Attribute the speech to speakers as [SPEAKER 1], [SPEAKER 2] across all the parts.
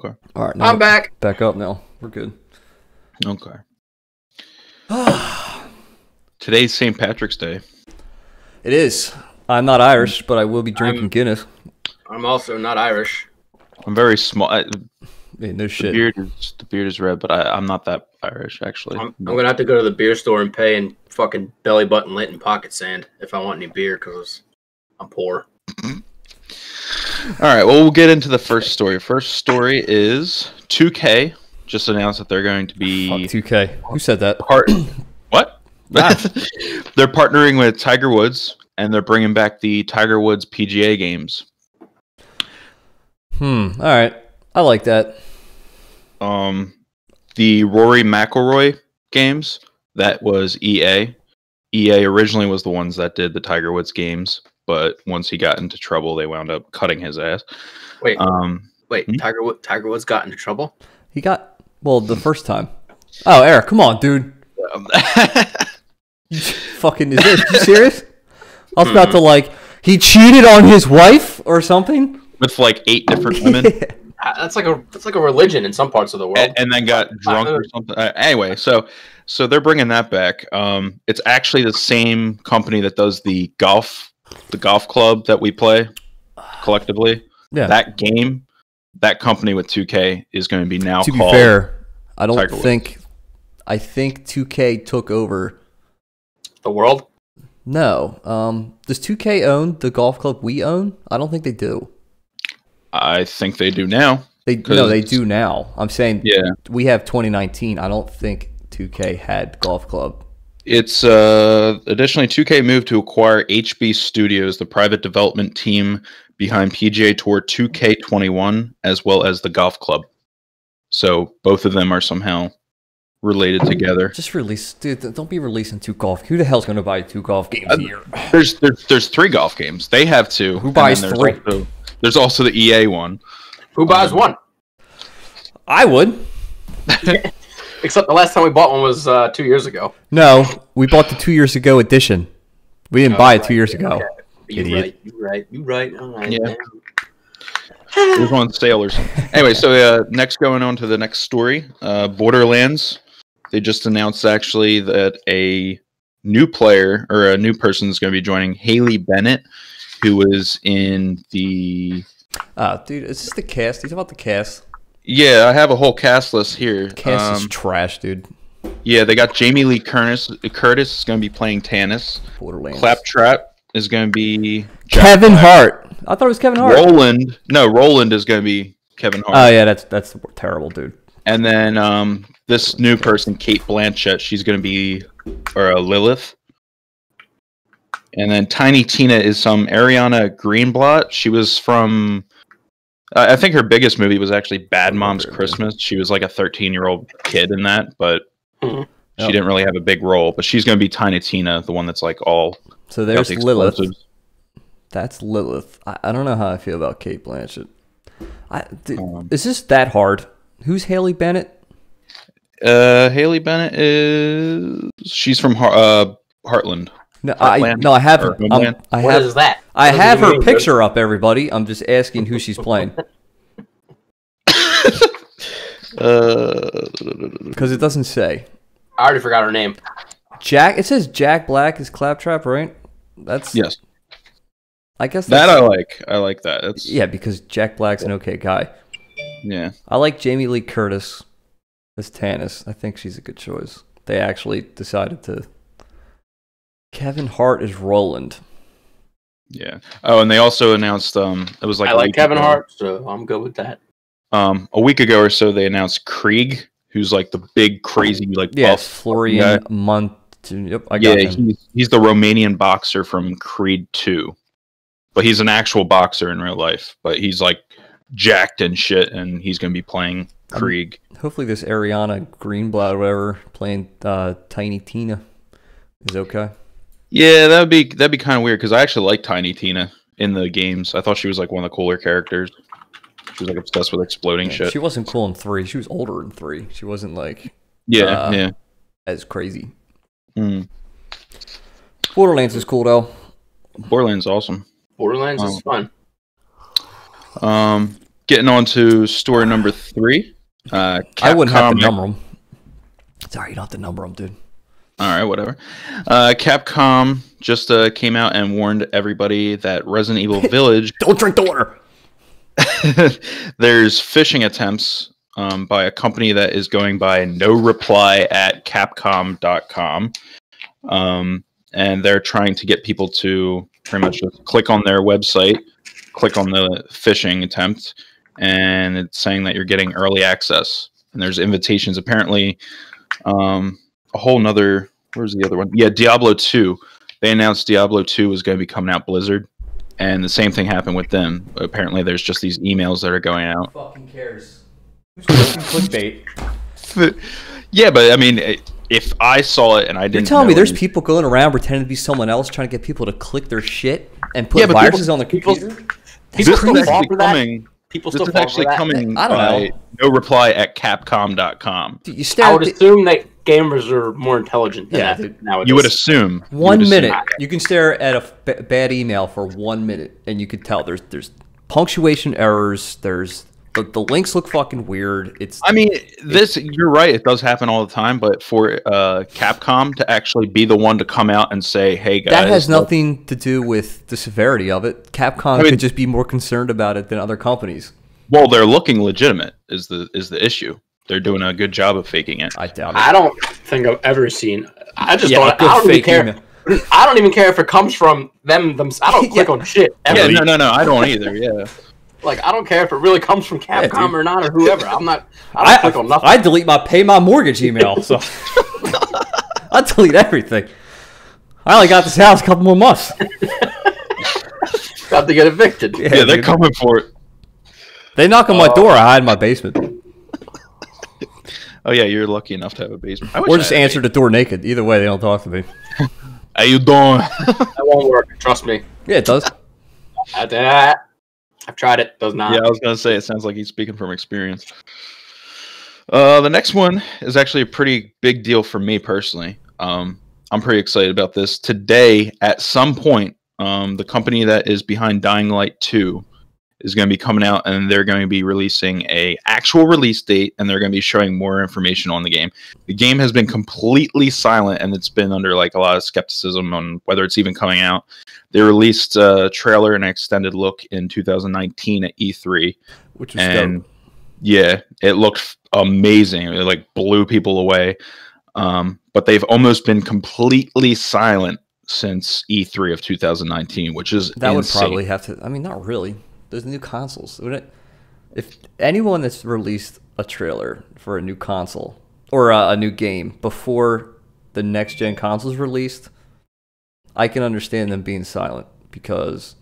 [SPEAKER 1] Okay.
[SPEAKER 2] All right, now
[SPEAKER 3] I'm back.
[SPEAKER 2] Back up now. We're good.
[SPEAKER 1] Okay. Today's St. Patrick's Day.
[SPEAKER 2] It is. I'm not Irish, but I will be drinking Guinness.
[SPEAKER 3] I'm also not Irish.
[SPEAKER 1] I'm very small.
[SPEAKER 2] Yeah, no shit.
[SPEAKER 1] The beard is red, but I'm not that Irish actually.
[SPEAKER 3] I'm gonna have to go to the beer store and pay in fucking belly button lint and pocket sand if I want any beer because I'm poor.
[SPEAKER 1] All right, well, we'll get into the first story. First story is 2K just announced that they're going to be...
[SPEAKER 2] Fuck 2K. Who said that?
[SPEAKER 1] What?
[SPEAKER 2] Ah.
[SPEAKER 1] They're partnering with Tiger Woods, and they're bringing back the Tiger Woods PGA games.
[SPEAKER 2] All right. I like that.
[SPEAKER 1] The Rory McIlroy games, that was EA. EA originally was the ones that did the Tiger Woods games, but once he got into trouble, they wound up cutting his ass.
[SPEAKER 3] Wait, Tiger Woods got into trouble?
[SPEAKER 2] He got, well, the first time. Oh, Eric, come on, dude. Fucking, is this, you serious? I was about to, like, he cheated on his wife or something?
[SPEAKER 1] With, like, 8 different women.
[SPEAKER 3] That's like a religion in some parts of the world.
[SPEAKER 1] And then got drunk or something. Anyway, so they're bringing that back. It's actually the same company that does the golf club that we play collectively.
[SPEAKER 2] Yeah.
[SPEAKER 1] That game, that company with 2K is going to be now
[SPEAKER 2] to
[SPEAKER 1] called...
[SPEAKER 2] be fair, I don't
[SPEAKER 1] Tiger
[SPEAKER 2] think... Woods. I think 2K took over...
[SPEAKER 3] The world?
[SPEAKER 2] No. Does 2K own the golf club we own? I don't think they do.
[SPEAKER 1] I think they do now.
[SPEAKER 2] They do now. I'm saying we have 2019. I don't think 2K had golf club.
[SPEAKER 1] It's additionally 2K moved to acquire HB Studios, the private development team behind PGA Tour 2K21, as well as the golf club. So both of them are somehow related together.
[SPEAKER 2] Just release, dude. Don't be releasing 2 golf. Who the hell's going to buy 2 golf games a year?
[SPEAKER 1] There's 3 golf games. They have 2.
[SPEAKER 2] Who buys 3?
[SPEAKER 1] There's also the EA one.
[SPEAKER 3] Who buys 1?
[SPEAKER 2] I would.
[SPEAKER 3] Except the last time we bought one was 2 years ago.
[SPEAKER 2] No, we bought the 2 years ago edition. We didn't buy it 2 years ago.
[SPEAKER 3] Okay. You're right. All right.
[SPEAKER 1] Yeah. It was on sale or something. Anyway, so next going on to the next story, Borderlands. They just announced actually that a new player or a new person is going to be joining, Haley Bennett, who was in the...
[SPEAKER 2] dude, is this the cast? He's about the cast.
[SPEAKER 1] Yeah, I have a whole cast list here.
[SPEAKER 2] Cast is trash, dude.
[SPEAKER 1] Yeah, they got Jamie Lee Curtis is going to be playing Tannis.
[SPEAKER 2] Borderlands.
[SPEAKER 1] Claptrap is going to be...
[SPEAKER 2] Kevin Hart. I thought it was Kevin Hart.
[SPEAKER 1] Roland is going to be Kevin Hart.
[SPEAKER 2] Oh, yeah, that's terrible, dude.
[SPEAKER 1] And then this new person, Kate Blanchett, she's going to be Lilith. And then Tiny Tina is some Ariana Greenblatt. She was from... I think her biggest movie was actually Bad Moms Christmas. She was like a 13-year-old kid in that, but she didn't really have a big role. But she's going to be Tiny Tina, the one that's like all...
[SPEAKER 2] So there's Lilith. That's Lilith. I don't know how I feel about Kate Blanchett. Is this that hard? Who's Haley Bennett?
[SPEAKER 1] Haley Bennett is... She's from Heartland.
[SPEAKER 2] No, I have her.
[SPEAKER 3] What is that?
[SPEAKER 2] I have her picture up, everybody. I'm just asking who she's playing. Because it doesn't say.
[SPEAKER 3] I already forgot her name.
[SPEAKER 2] It says Jack Black is Claptrap, right?
[SPEAKER 1] Yes.
[SPEAKER 2] I guess
[SPEAKER 1] that I like. I like that.
[SPEAKER 2] Yeah, because Jack Black's an okay guy.
[SPEAKER 1] Yeah.
[SPEAKER 2] I like Jamie Lee Curtis as Tannis. I think she's a good choice. They actually decided to... Kevin Hart is Roland.
[SPEAKER 1] Yeah. Oh, and they also announced it was like...
[SPEAKER 3] I like Kevin Hart, so I'm good with that.
[SPEAKER 1] A week ago or so, they announced Krieg, who's like the big, crazy, like...
[SPEAKER 2] Yes, Florian Munt. Yep, I got him.
[SPEAKER 1] He's the Romanian boxer from Creed 2. But he's an actual boxer in real life. But he's like jacked and shit, and he's going to be playing Krieg.
[SPEAKER 2] Hopefully this Ariana Greenblatt or whatever playing Tiny Tina is okay.
[SPEAKER 1] Yeah, that'd be kind of weird because I actually like Tiny Tina in the games. I thought she was like one of the cooler characters. She was like obsessed with exploding shit.
[SPEAKER 2] She wasn't cool in 3. She was older in 3. She wasn't like as crazy. Borderlands is cool though.
[SPEAKER 1] Borderlands is awesome.
[SPEAKER 3] Borderlands is fun.
[SPEAKER 1] Getting on to story number 3.
[SPEAKER 2] I wouldn't have to number them. Sorry, you don't have to number them, dude.
[SPEAKER 1] All right, whatever. Capcom just came out and warned everybody that Resident Evil Village...
[SPEAKER 2] Don't drink the water!
[SPEAKER 1] There's phishing attempts by a company that is going by noreply@capcom.com. And they're trying to get people to pretty much just click on their website, click on the phishing attempt, and it's saying that you're getting early access. And there's invitations. Apparently, a whole nother... Where's the other one? Yeah, Diablo 2. They announced Diablo 2 was going to be coming out Blizzard. And the same thing happened with them. Apparently, there's just these emails that are going out.
[SPEAKER 2] Who fucking cares? Who's fucking clickbait?
[SPEAKER 1] Yeah, but I mean, if I saw it and I didn't...
[SPEAKER 2] You're telling me there's people going around pretending to be someone else trying to get people to click their shit and put viruses on the computer?
[SPEAKER 1] This is actually coming... This is actually coming by noreply@capcom.com.
[SPEAKER 2] Dude,
[SPEAKER 3] I would assume that gamers are more intelligent than that nowadays.
[SPEAKER 1] You would assume.
[SPEAKER 2] 1 minute. You can stare at a bad email for 1 minute, and you can tell there's punctuation errors. There's the links look fucking weird.
[SPEAKER 1] You're right. It does happen all the time. But for Capcom to actually be the one to come out and say, "Hey guys,"
[SPEAKER 2] that has nothing to do with the severity of it. Capcom could just be more concerned about it than other companies.
[SPEAKER 1] Well, they're looking legitimate. Is the issue? They're doing a good job of faking it.
[SPEAKER 2] I doubt it.
[SPEAKER 3] I don't think I've ever seen. I don't even care. I don't even care if it comes from them. I don't click on shit.
[SPEAKER 1] Yeah, no. I don't either. Yeah.
[SPEAKER 3] Like, I don't care if it really comes from Capcom or not, or whoever. I don't click on nothing.
[SPEAKER 2] I delete my pay my mortgage email, so I delete everything. I only got this house a couple more months.
[SPEAKER 3] About to get evicted.
[SPEAKER 1] Yeah, they're coming for it.
[SPEAKER 2] They knock on my door. I hide in my basement.
[SPEAKER 1] Oh yeah, you're lucky enough to have a basement.
[SPEAKER 2] Or just answer the door naked. Either way, they don't talk to me.
[SPEAKER 1] How you doing?
[SPEAKER 3] That won't work. Trust me.
[SPEAKER 2] Yeah, it does.
[SPEAKER 3] I've tried it. Does not.
[SPEAKER 1] Yeah, I was gonna say it sounds like he's speaking from experience. The next one is actually a pretty big deal for me personally. I'm pretty excited about this. Today, at some point, the company that is behind Dying Light 2 is going to be coming out, and they're going to be releasing a actual release date, and they're going to be showing more information on the game. The game has been completely silent, and it's been under like a lot of skepticism on whether it's even coming out. They released a trailer and an extended look in 2019 at E3,
[SPEAKER 2] which was dope.
[SPEAKER 1] Yeah, it looked amazing. It like blew people away. But they've almost been completely silent since E3 of 2019, which is
[SPEAKER 2] that
[SPEAKER 1] insane.
[SPEAKER 2] Would probably have to. I mean, not really. There's new consoles. If anyone that's released a trailer for a new console or a new game before the next gen console's released, I can understand them being silent, because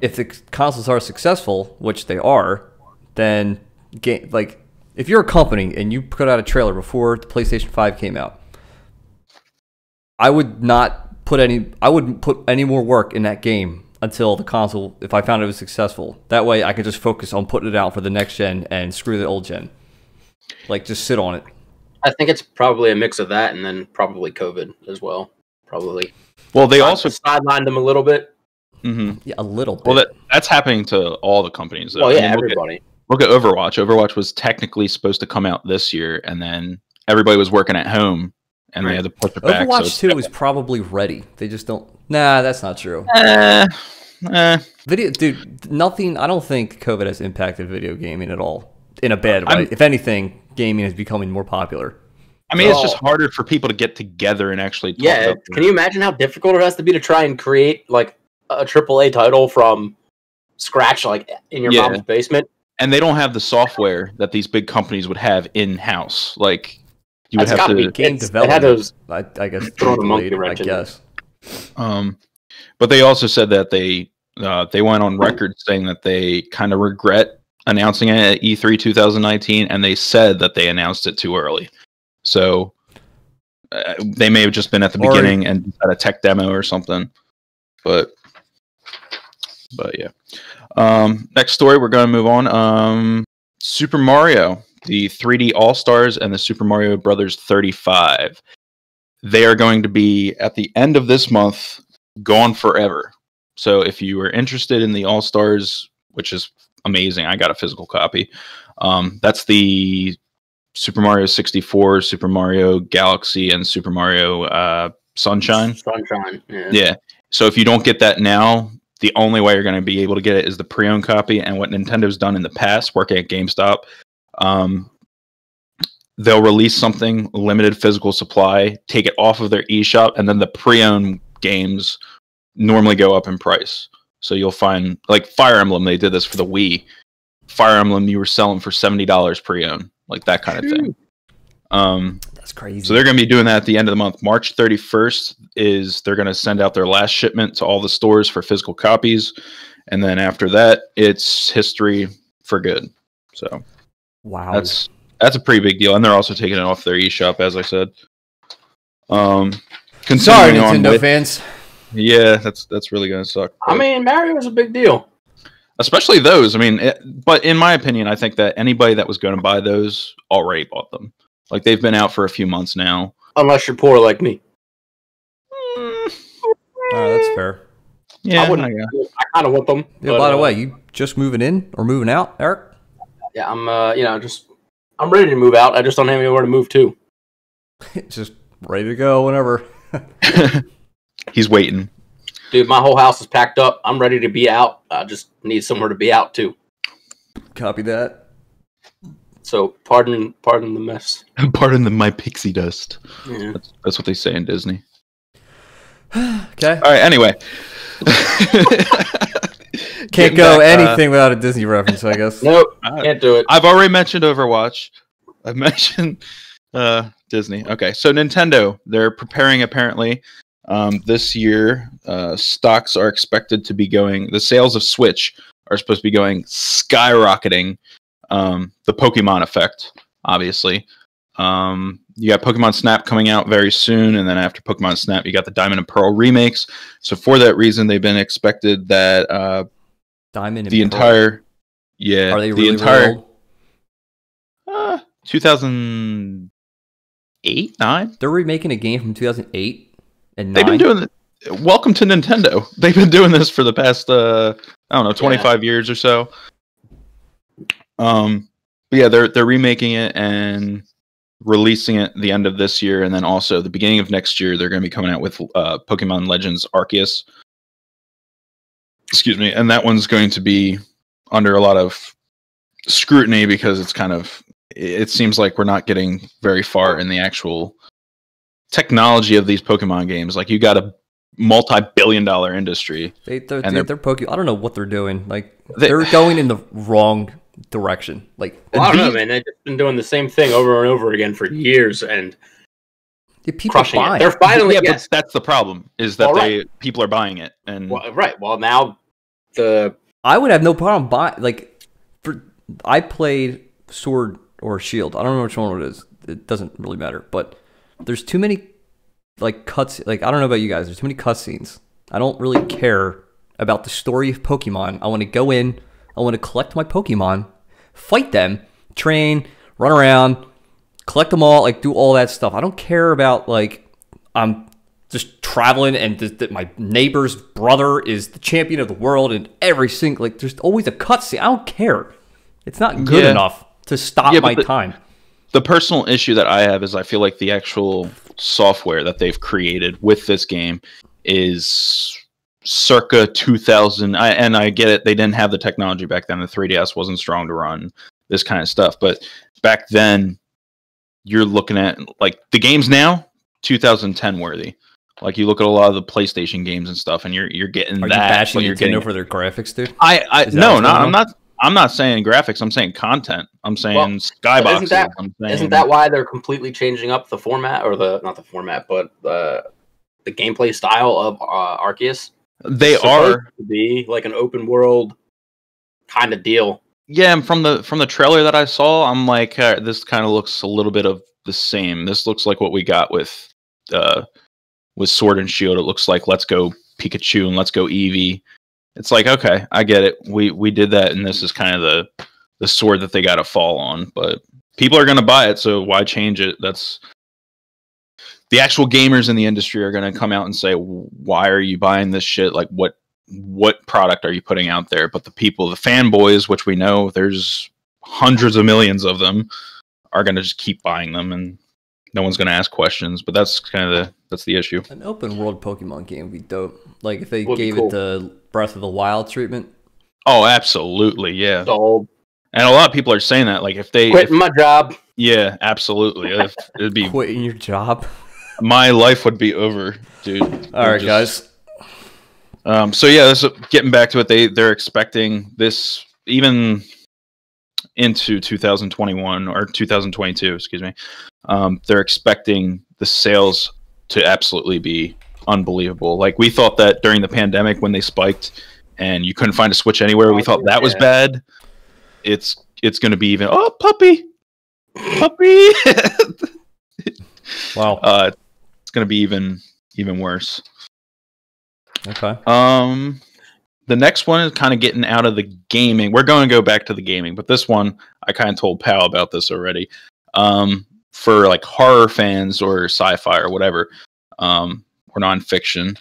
[SPEAKER 2] if the consoles are successful, which they are, then if you're a company and you put out a trailer before the PlayStation 5 came out, I wouldn't put any more work in that game until the console, if I found it was successful. That way I could just focus on putting it out for the next gen and screw the old gen. Like, just sit on it.
[SPEAKER 3] I think it's probably a mix of that and then probably COVID as well. Probably.
[SPEAKER 1] Well, they also
[SPEAKER 3] sidelined them a little bit.
[SPEAKER 1] Mm-hmm.
[SPEAKER 2] Yeah, a little bit.
[SPEAKER 1] Well, that's happening to all the companies, though.
[SPEAKER 3] Well, yeah, everybody.
[SPEAKER 1] Look at Overwatch. Overwatch was technically supposed to come out this year, and then everybody was working at home, and they had to push it back.
[SPEAKER 2] Overwatch 2 is probably ready. They just don't... Nah, that's not true. Video, dude, nothing... I don't think COVID has impacted video gaming at all in a bad way. If anything, gaming is becoming more popular.
[SPEAKER 1] I mean, it's just harder for people to get together and actually talk about
[SPEAKER 3] can you imagine how difficult it has to be to try and create, like, a AAA title from scratch, like, in your mom's basement?
[SPEAKER 1] And they don't have the software that these big companies would have in-house. Like, you would have to...
[SPEAKER 2] be game development. I guess. I guess.
[SPEAKER 1] But they also said that they went on record saying that they kind of regret announcing it at E3 2019, and they said that they announced it too early. So they may have just been at the beginning and had a tech demo or something. But yeah. Next story, we're going to move on. Super Mario, the 3D All-Stars and the Super Mario Brothers 35. They are going to be, at the end of this month, gone forever. So if you are interested in the All-Stars, which is amazing. I got a physical copy. That's the Super Mario 64, Super Mario Galaxy, and Super Mario Sunshine. Yeah. So if you don't get that now, the only way you're going to be able to get it is the pre-owned copy. And what Nintendo's done in the past, working at GameStop, they'll release something, limited physical supply, take it off of their eShop, and then the pre-owned games normally go up in price. So you'll find, like Fire Emblem, they did this for the Wii. Fire Emblem, you were selling for $70 pre-owned, like that kind of thing.
[SPEAKER 2] That's crazy.
[SPEAKER 1] So they're going to be doing that at the end of the month. March 31st is they're going to send out their last shipment to all the stores for physical copies, and then after that, it's history for good. So,
[SPEAKER 2] wow,
[SPEAKER 1] that's a pretty big deal, and they're also taking it off their eShop, as I said.
[SPEAKER 2] Sorry, Nintendo fans.
[SPEAKER 1] Yeah, that's really going to suck.
[SPEAKER 3] I mean, Mario's a big deal.
[SPEAKER 1] Especially those. I mean, but in my opinion, I think that anybody that was going to buy those already bought them. Like, they've been out for a few months now.
[SPEAKER 3] Unless you're poor like me.
[SPEAKER 2] All right, that's fair.
[SPEAKER 1] Yeah,
[SPEAKER 3] I kind of want them.
[SPEAKER 2] Yeah, by the way, you just moving in or moving out, Eric?
[SPEAKER 3] Yeah, I'm I'm ready to move out. I just don't have anywhere to move to.
[SPEAKER 2] Just ready to go whenever.
[SPEAKER 1] He's waiting.
[SPEAKER 3] Dude, my whole house is packed up. I'm ready to be out. I just need somewhere to be out to.
[SPEAKER 2] Copy that.
[SPEAKER 3] So, pardon the mess.
[SPEAKER 1] Pardon my pixie dust.
[SPEAKER 3] Yeah.
[SPEAKER 1] That's what they say in Disney.
[SPEAKER 2] Okay.
[SPEAKER 1] All right, anyway.
[SPEAKER 2] Can't go anything without a Disney reference, I guess.
[SPEAKER 3] Nope, can't do it.
[SPEAKER 1] I've already mentioned Overwatch. I've mentioned Disney. Okay, so Nintendo, they're preparing apparently this year. Stocks are expected to be going. The sales of Switch are supposed to be going skyrocketing. The Pokemon effect, obviously. You got Pokemon Snap coming out very soon, and then after Pokemon Snap, you got the Diamond and Pearl remakes. So for that reason, they've been expected that
[SPEAKER 2] Diamond and
[SPEAKER 1] the
[SPEAKER 2] Pearl.
[SPEAKER 1] entire, yeah,
[SPEAKER 2] Are they
[SPEAKER 1] the
[SPEAKER 2] really
[SPEAKER 1] entire
[SPEAKER 2] old?
[SPEAKER 1] 2008, 9.
[SPEAKER 2] They're remaking a game from 2008 and 9.
[SPEAKER 1] They've been doing it. Welcome to Nintendo. They've been doing this for the past 25 years or so. But yeah, they're remaking it and releasing it the end of this year, and then also the beginning of next year they're going to be coming out with Pokemon Legends Arceus. Excuse me, and that one's going to be under a lot of scrutiny because it seems like we're not getting very far in the actual technology of these Pokemon games. Like, you got a multi-billion-dollar industry.
[SPEAKER 2] They're Pokemon. I don't know what they're doing. Like, they're going in the wrong direction. Like,
[SPEAKER 3] well, I don't know, man. They've been doing the same thing over and over again for years, and
[SPEAKER 2] people
[SPEAKER 3] crushing
[SPEAKER 2] buy
[SPEAKER 3] it. They're finally,
[SPEAKER 1] but that's the problem. Is that people are buying it, and
[SPEAKER 3] Well, now
[SPEAKER 2] I would have no problem buying. Like, I played Sword or Shield. I don't know which one it is. It doesn't really matter. But there's too many cuts. Like, I don't know about you guys. There's too many cutscenes. I don't really care about the story of Pokemon. I want to go in. I want to collect my Pokemon, fight them, train, run around, collect them all, like, do all that stuff. I don't care about, like, I'm just traveling and that my neighbor's brother is the champion of the world and every single, like, there's always a cutscene. I don't care. It's not good enough to stop my time.
[SPEAKER 1] The personal issue that I have is I feel like the actual software that they've created with this game is circa 2000, and I get it, they didn't have the technology back then. The 3DS wasn't strong to run this kind of stuff, but back then you're looking at, like, the games now 2010 worthy. Like, you look at a lot of the PlayStation games and stuff, and you're getting
[SPEAKER 2] Are
[SPEAKER 1] that.
[SPEAKER 2] You bashing
[SPEAKER 1] you're
[SPEAKER 2] Nintendo
[SPEAKER 1] getting
[SPEAKER 2] for their graphics, dude?
[SPEAKER 1] I'm not saying graphics. I'm saying content. I'm saying skyboxes.
[SPEAKER 3] Isn't that why they're completely changing up the format, or not the format, but the gameplay style of Arceus?
[SPEAKER 1] They are
[SPEAKER 3] to be like an open world kind of deal.
[SPEAKER 1] Yeah, and from the trailer that I saw, I'm like, this kind of looks a little bit of the same. This looks like what we got with Sword and Shield. It looks like Let's Go Pikachu and Let's Go Eevee. It's like, okay, I get it. We did that, and this is kind of the sword that they got to fall on. But people are going to buy it, so why change it? That's the actual gamers in the industry are going to come out and say, why are you buying this shit? Like, what what product are you putting out there? But the people, the fanboys, which we know there's hundreds of millions of them, are going to just keep buying them, and no one's going to ask questions. But that's kind of that's the issue.
[SPEAKER 2] An open world Pokemon game would be dope. Like if they
[SPEAKER 3] Would be
[SPEAKER 2] gave
[SPEAKER 3] cool.
[SPEAKER 2] it the Breath of the Wild treatment.
[SPEAKER 1] Oh, absolutely, yeah.
[SPEAKER 3] So
[SPEAKER 1] And a lot of people are saying that, like, if they
[SPEAKER 3] quitting my job.
[SPEAKER 1] yeah, absolutely, it'd be
[SPEAKER 2] Quitting your job.
[SPEAKER 1] my life would be over, dude.
[SPEAKER 2] All right, guys.
[SPEAKER 1] So yeah, this getting back to it. They're expecting this even into 2021 or 2022. Excuse me. They're expecting the sales to absolutely be unbelievable. Like we thought that during the pandemic when they spiked and you couldn't find a Switch anywhere, we thought that was bad. It's going to be even puppy.
[SPEAKER 2] Wow.
[SPEAKER 1] It's going to be even worse.
[SPEAKER 2] Okay.
[SPEAKER 1] The next one is kind of getting out of the gaming. We're going to go back to the gaming, but this one I kind of told Pal about this already. For like horror fans or sci-fi or whatever, or nonfiction,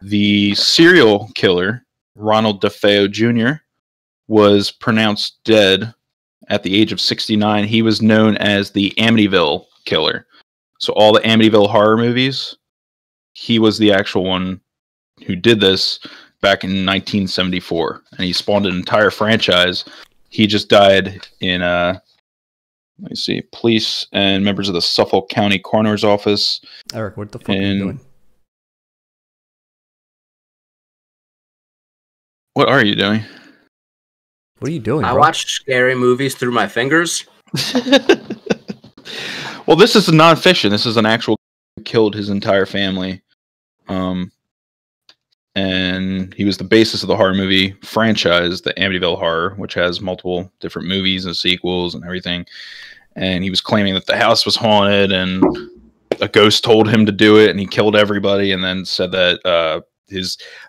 [SPEAKER 1] the serial killer Ronald DeFeo Jr. was pronounced dead at the age of 69. He was known as the Amityville Killer. So all the Amityville horror movies, he was the actual one who did this back in 1974, and he spawned an entire franchise. He just died in let me see, police and members of the Suffolk County Coroner's Office.
[SPEAKER 2] Eric, what the fuck are you doing?
[SPEAKER 1] What are you doing?
[SPEAKER 2] What are you doing,
[SPEAKER 3] I
[SPEAKER 2] bro?
[SPEAKER 3] watch scary movies through my fingers.
[SPEAKER 1] Well, this is nonfiction. This is an actual who killed his entire family. And he was the basis of the horror movie franchise, the Amityville Horror, which has multiple different movies and sequels and everything. And he was claiming that the house was haunted and a ghost told him to do it, and he killed everybody, and then said that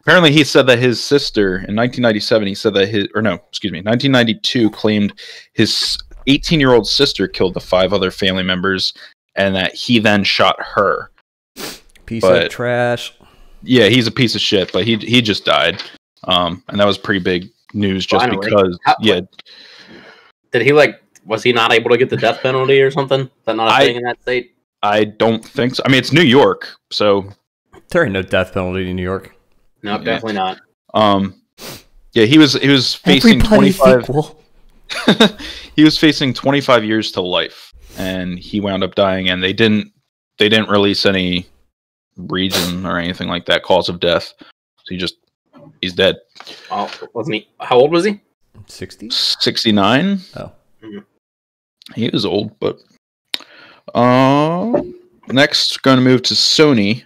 [SPEAKER 1] apparently he said that his sister in 1997, he said that 1992 claimed his 18-year-old sister killed the 5 other family members, and that he then shot her.
[SPEAKER 2] Piece of trash.
[SPEAKER 1] Yeah, he's a piece of shit, but he just died. And that was pretty big news just because.
[SPEAKER 3] Did he was he not able to get the death penalty or something? Is that not a thing in that state?
[SPEAKER 1] I don't think so. I mean, it's New York, so
[SPEAKER 2] there ain't no death penalty in New York.
[SPEAKER 3] No, definitely not.
[SPEAKER 1] Yeah, he was facing 25. He was facing 25 years to life, and he wound up dying. And they didn't release any reason or anything like that, cause of death. So he's dead.
[SPEAKER 3] Oh, wasn't he? How old was he?
[SPEAKER 2] 60?
[SPEAKER 1] 69.
[SPEAKER 2] Oh,
[SPEAKER 1] he was old, but next, going to move to Sony.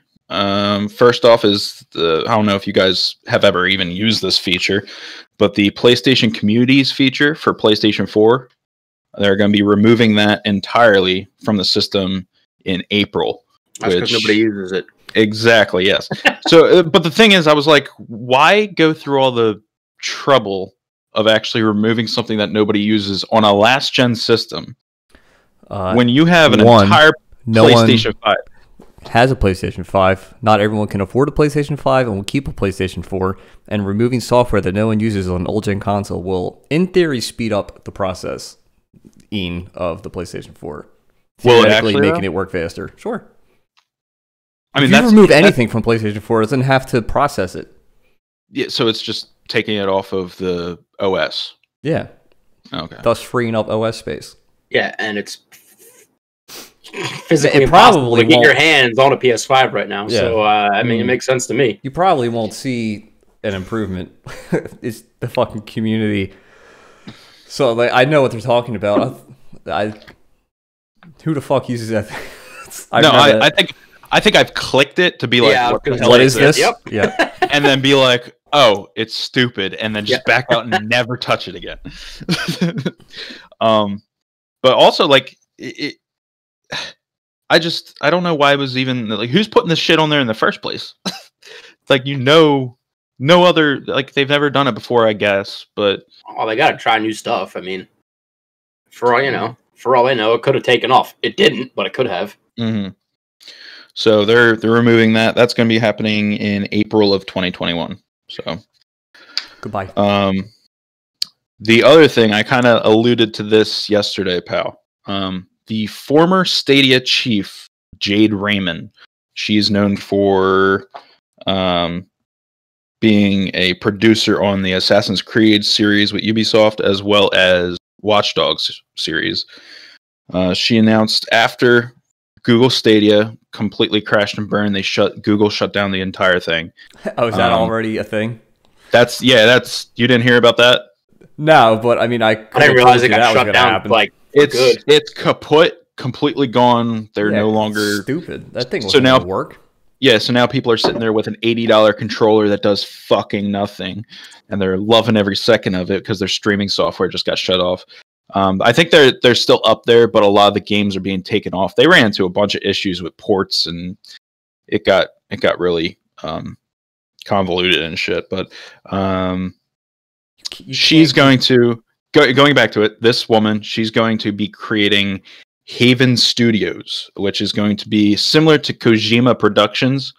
[SPEAKER 1] First off is I don't know if you guys have ever even used this feature, but the PlayStation Communities feature for PlayStation 4, they're going to be removing that entirely from the system in April.
[SPEAKER 3] That's because nobody uses it.
[SPEAKER 1] Exactly, yes. So, but the thing is, I was like, why go through all the trouble of actually removing something that nobody uses on a last-gen system when you have an entire PlayStation 5?
[SPEAKER 2] Has a PlayStation 5. Not everyone can afford a PlayStation 5 and will keep a PlayStation 4. And removing software that no one uses on an old-gen console will, in theory, speed up the process of the PlayStation 4. Theoretically making it work faster. Sure. I mean, if you remove anything from PlayStation 4, it doesn't have to process it.
[SPEAKER 1] Yeah, so it's just taking it off of the OS.
[SPEAKER 2] Yeah.
[SPEAKER 1] Okay.
[SPEAKER 2] Thus freeing up OS space.
[SPEAKER 3] Yeah, and it's physically impossible to get your hands on a PS5 right now. Yeah. So, I mean, it makes sense to me.
[SPEAKER 2] You probably won't see an improvement. It's the fucking community. So, like, I know what they're talking about. Who the fuck uses that?
[SPEAKER 1] I think I've clicked it to be like,
[SPEAKER 2] what is this?
[SPEAKER 3] Yep.
[SPEAKER 2] Yeah.
[SPEAKER 1] And then be like, oh, it's stupid, and then just back out and never touch it again. But also, like, I don't know why it was even like, who's putting this shit on there in the first place? Like, no other, like, they've never done it before, I guess. But
[SPEAKER 3] they gotta try new stuff. I mean, for all I know, it could have taken off. It didn't, but it could have.
[SPEAKER 1] Mm-hmm. So they're removing that. That's going to be happening in April of 2021. So
[SPEAKER 2] Goodbye.
[SPEAKER 1] The other thing, I kind of alluded to this yesterday, pal. The former Stadia chief, Jade Raymond, she's known for being a producer on the Assassin's Creed series with Ubisoft, as well as Watch Dogs series. She announced after Google Stadia completely crashed and burned, Google shut down the entire thing.
[SPEAKER 2] Oh, is that already a thing?
[SPEAKER 1] That's you didn't hear about that?
[SPEAKER 2] No, but I mean, I
[SPEAKER 3] didn't realize it got shut down.
[SPEAKER 2] Happen.
[SPEAKER 3] Like
[SPEAKER 1] it's kaput, completely gone. They're no longer
[SPEAKER 2] stupid. That thing wasn't gonna work.
[SPEAKER 1] Yeah, so now people are sitting there with an $80 controller that does fucking nothing, and they're loving every second of it because their streaming software just got shut off. I think they're still up there, but a lot of the games are being taken off. They ran into a bunch of issues with ports, and it got really convoluted and shit. But she's going to going back to it. This woman, she's going to be creating Haven Studios, which is going to be similar to Kojima Productions.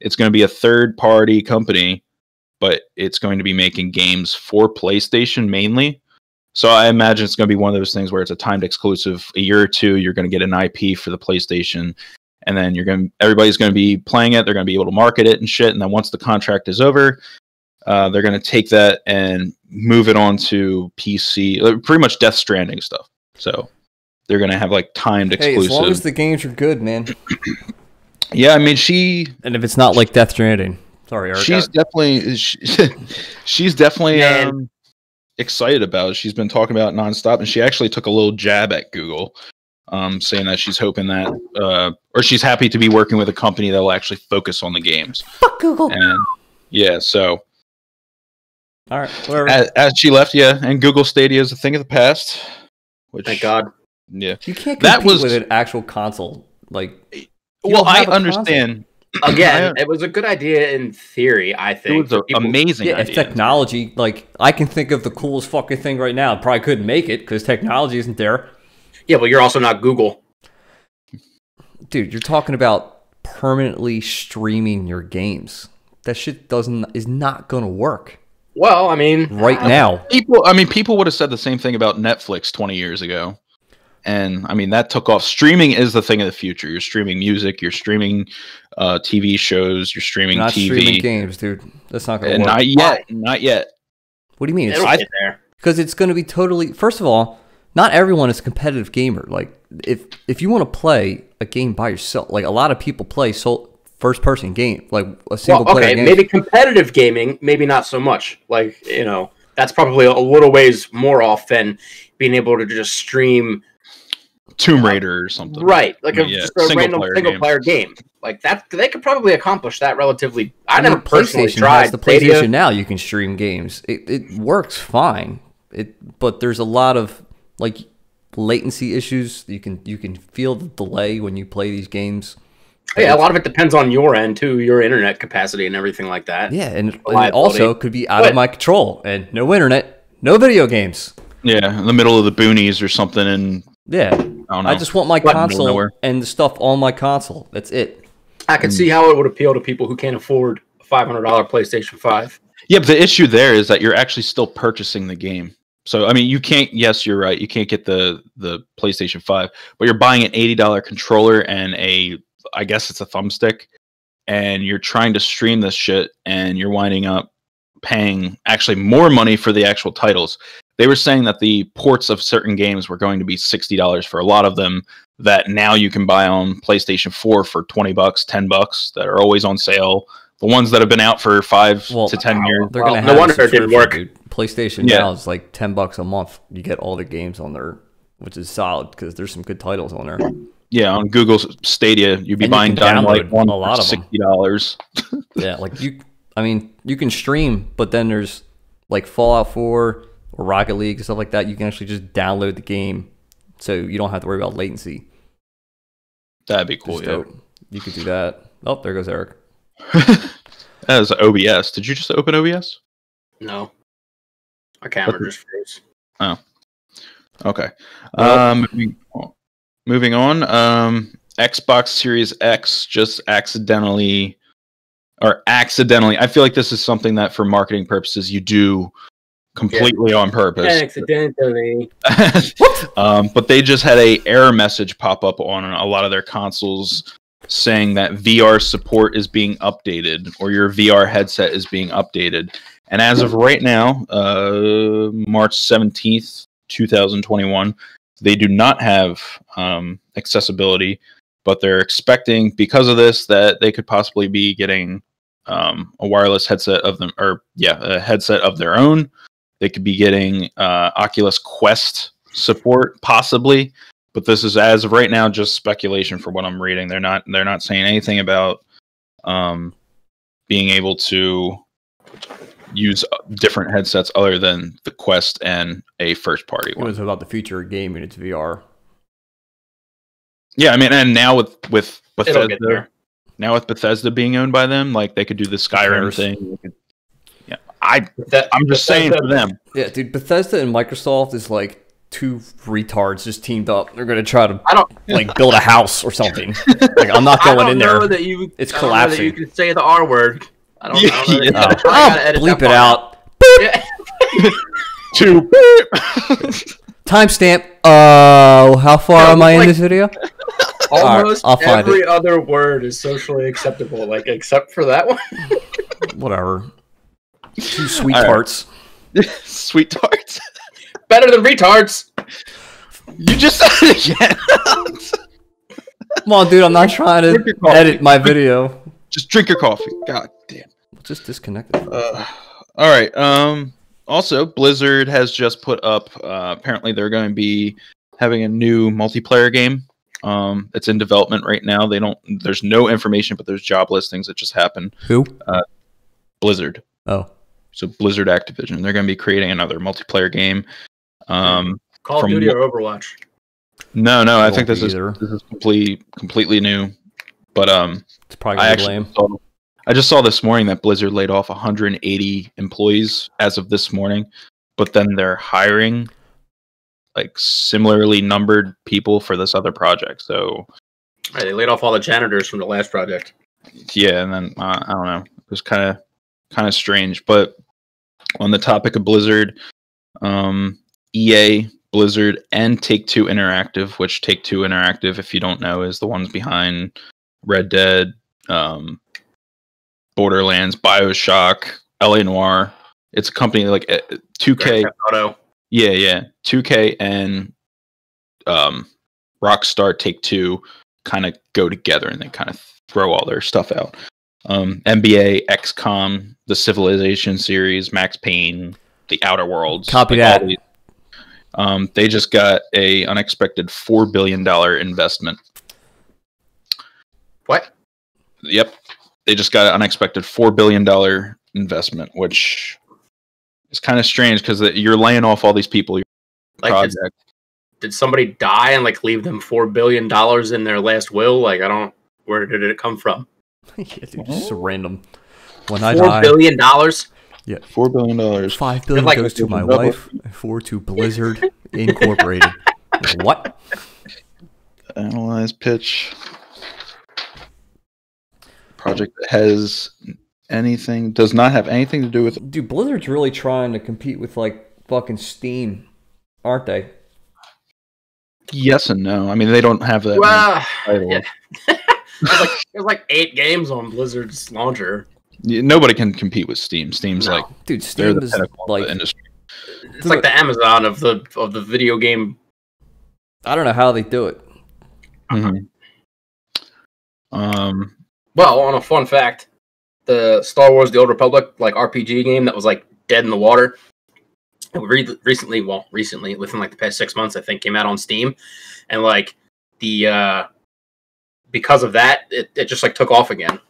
[SPEAKER 1] It's going to be a third-party company, but it's going to be making games for PlayStation mainly. So I imagine it's going to be one of those things where it's a timed exclusive. A year or two, you're going to get an IP for the PlayStation, and then everybody's going to be playing it. They're going to be able to market it and shit. And then once the contract is over, they're going to take that and move it on to PC, pretty much Death Stranding stuff. So they're going to have like timed exclusive.
[SPEAKER 2] As long as the games are good, man.
[SPEAKER 1] Yeah, I mean, and
[SPEAKER 2] if it's not like Death Stranding, sorry, Eric.
[SPEAKER 1] She's definitely excited about it. She's been talking about it nonstop, and she actually took a little jab at Google, saying that she's hoping that, or she's happy to be working with a company that will actually focus on the games.
[SPEAKER 2] Fuck Google.
[SPEAKER 1] And yeah, so.
[SPEAKER 2] All right, whatever.
[SPEAKER 1] As she left, and Google Stadia is a thing of the past. Which,
[SPEAKER 3] thank God.
[SPEAKER 1] Yeah,
[SPEAKER 2] you can't compete with an actual console. Like,
[SPEAKER 1] well, I understand.
[SPEAKER 3] Again, it was a good idea in theory. I think
[SPEAKER 1] it was an amazing idea.
[SPEAKER 2] If technology, like, I can think of the coolest fucking thing right now. Probably couldn't make it because technology isn't there.
[SPEAKER 3] Yeah, but you're also not Google,
[SPEAKER 2] dude. You're talking about permanently streaming your games. That shit is not gonna work.
[SPEAKER 3] Well, I mean,
[SPEAKER 2] right now,
[SPEAKER 1] people would have said the same thing about Netflix 20 years ago. And I mean, that took off. Streaming is the thing of the future. You're streaming music, you're streaming TV shows, you're streaming
[SPEAKER 2] not
[SPEAKER 1] TV.
[SPEAKER 2] Streaming games, dude. That's not going to work.
[SPEAKER 1] Not yet.
[SPEAKER 2] What do you mean?
[SPEAKER 3] Because
[SPEAKER 2] it's going to be totally. First of all, not everyone is a competitive gamer. Like, if you want to play a game by yourself, like a lot of people play first-person game, like a single-player game.
[SPEAKER 3] Maybe competitive gaming, maybe not so much. Like, that's probably a little ways more off than being able to just stream
[SPEAKER 1] Tomb Raider or something,
[SPEAKER 3] right? Like just a random single-player game. Like that, they could probably accomplish that relatively. I never personally tried.
[SPEAKER 2] The PlayStation now you can stream games. It works fine. But there's a lot of like latency issues. You can feel the delay when you play these games.
[SPEAKER 3] Yeah, a lot of it depends on your end too, your internet capacity and everything like that.
[SPEAKER 2] Yeah, and it also could be out of my control and no internet, no video games.
[SPEAKER 1] Yeah, in the middle of the boonies or something, and
[SPEAKER 2] I just want my console and the stuff on my console. That's it.
[SPEAKER 3] I can see how it would appeal to people who can't afford a $500 PlayStation 5.
[SPEAKER 1] Yeah, but the issue there is that you're actually still purchasing the game. So, I mean, you can't, yes, you're right, you can't get the PlayStation 5, but you're buying an $80 controller and I guess it's a thumbstick, and you're trying to stream this shit, and you're winding up paying actually more money for the actual titles. They were saying that the ports of certain games were going to be $60 for a lot of them that now you can buy on PlayStation 4 for $20, $10 that are always on sale. The ones that have been out for 5 to 10 years.
[SPEAKER 2] They're gonna have no wonder it didn't work. Dude. PlayStation now is like $10 a month. You get all the games on there, which is solid because there's some good titles on there.
[SPEAKER 1] Yeah, on Google Stadia, you'd be buying Dynamite one
[SPEAKER 2] a lot
[SPEAKER 1] for
[SPEAKER 2] of
[SPEAKER 1] $60.
[SPEAKER 2] Yeah, like you can stream, but then there's like Fallout 4 or Rocket League and stuff like that. You can actually just download the game, so you don't have to worry about latency.
[SPEAKER 1] That'd be cool. Yeah,
[SPEAKER 2] you could do that. Oh, there goes Eric.
[SPEAKER 1] That was OBS. Did you just open OBS?
[SPEAKER 3] No, our camera just froze.
[SPEAKER 1] Oh, okay. Well, moving on. Xbox Series X just accidentally, or accidentally. I feel like this is something that, for marketing purposes, you do completely on purpose.
[SPEAKER 3] Accidentally.
[SPEAKER 1] But they just had a error message pop up on a lot of their consoles saying that VR support is being updated, or your VR headset is being updated. And as of right now, March 17th, 2021, they do not have accessibility, but they're expecting, because of this, that they could possibly be getting a wireless headset of them, or a headset of their own. They could be getting Oculus Quest support, possibly, but this is, as of right now, just speculation for what I'm reading. They're not saying anything about being able to use different headsets other than the Quest and a first-party one.
[SPEAKER 2] It was about the future of gaming. It's VR.
[SPEAKER 1] Yeah, I mean, and now with Bethesda, being owned by them, like, they could do the Skyrim thing. Yeah, I'm just saying for them.
[SPEAKER 2] Yeah, dude, Bethesda and Microsoft is like two retards just teamed up. They're gonna try to build a house or something. Like, I'm not going in there. It's collapsing.
[SPEAKER 3] Know that you can say the R word. I don't know.
[SPEAKER 2] I'll bleep it out. Timestamp. How far am I in this video?
[SPEAKER 3] Almost every other word is socially acceptable, like, except for that one.
[SPEAKER 2] Whatever. Two sweet tarts.
[SPEAKER 1] Sweet tarts.
[SPEAKER 3] Better than retards.
[SPEAKER 1] You just said it again.
[SPEAKER 2] Come on, dude. I'm not trying to edit my video.
[SPEAKER 1] Just drink your coffee. God damn.
[SPEAKER 2] Just disconnect it.
[SPEAKER 1] All right. Also, Blizzard has just put up. Apparently, they're going to be having a new multiplayer game. It's in development right now. There's no information, but there's job listings that just happened.
[SPEAKER 2] Who?
[SPEAKER 1] Blizzard.
[SPEAKER 2] Oh.
[SPEAKER 1] So Blizzard Activision. They're going to be creating another multiplayer game.
[SPEAKER 3] Call of Duty or Overwatch?
[SPEAKER 1] No. I think this is completely new. But
[SPEAKER 2] it's probably lame.
[SPEAKER 1] I just saw this morning that Blizzard laid off 180 employees as of this morning, but then they're hiring like similarly numbered people for this other project. So
[SPEAKER 3] they laid off all the janitors from the last project.
[SPEAKER 1] Yeah, and then I don't know. It was kind of strange. But on the topic of Blizzard, EA, Blizzard, and Take-Two Interactive, which Take-Two Interactive, if you don't know, is the ones behind Red Dead, Borderlands, BioShock, LA Noire. It's a company like 2K. Yeah. 2K and Rockstar Take-Two kind of go together, and they kind of throw all their stuff out. NBA, XCOM, the Civilization series, Max Payne, The Outer Worlds.
[SPEAKER 2] Copy that.
[SPEAKER 1] They just got a unexpected $4 billion investment.
[SPEAKER 3] What?
[SPEAKER 1] Yep. They just got an unexpected $4 billion investment, which is kind of strange because you're laying off all these people.
[SPEAKER 3] Like, did somebody die and like leave them $4 billion in their last will? Like, where did it come from?
[SPEAKER 2] Yeah, dude, just random. When I
[SPEAKER 3] die, $4 billion?
[SPEAKER 2] Yeah,
[SPEAKER 1] $4 billion.
[SPEAKER 2] $5 billion goes to my wife, and $4 to Blizzard Incorporated. What?
[SPEAKER 1] Analyze pitch. Project that does not have anything to do with.
[SPEAKER 2] Dude, Blizzard's really trying to compete with like fucking Steam, aren't they?
[SPEAKER 1] Yes and no. I mean, they don't have that.
[SPEAKER 3] Yeah. There's like 8 games on Blizzard's launcher.
[SPEAKER 1] Nobody can compete with Steam. Steam's like,
[SPEAKER 2] dude, Steam is like
[SPEAKER 1] the industry.
[SPEAKER 3] It's like the Amazon of the video game.
[SPEAKER 2] I don't know how they do it.
[SPEAKER 1] Mm-hmm.
[SPEAKER 3] Well, on a fun fact, the Star Wars: The Old Republic like RPG game that was like dead in the water, recently, within like the past 6 months, I think, came out on Steam, and like because of that, it just like took off again.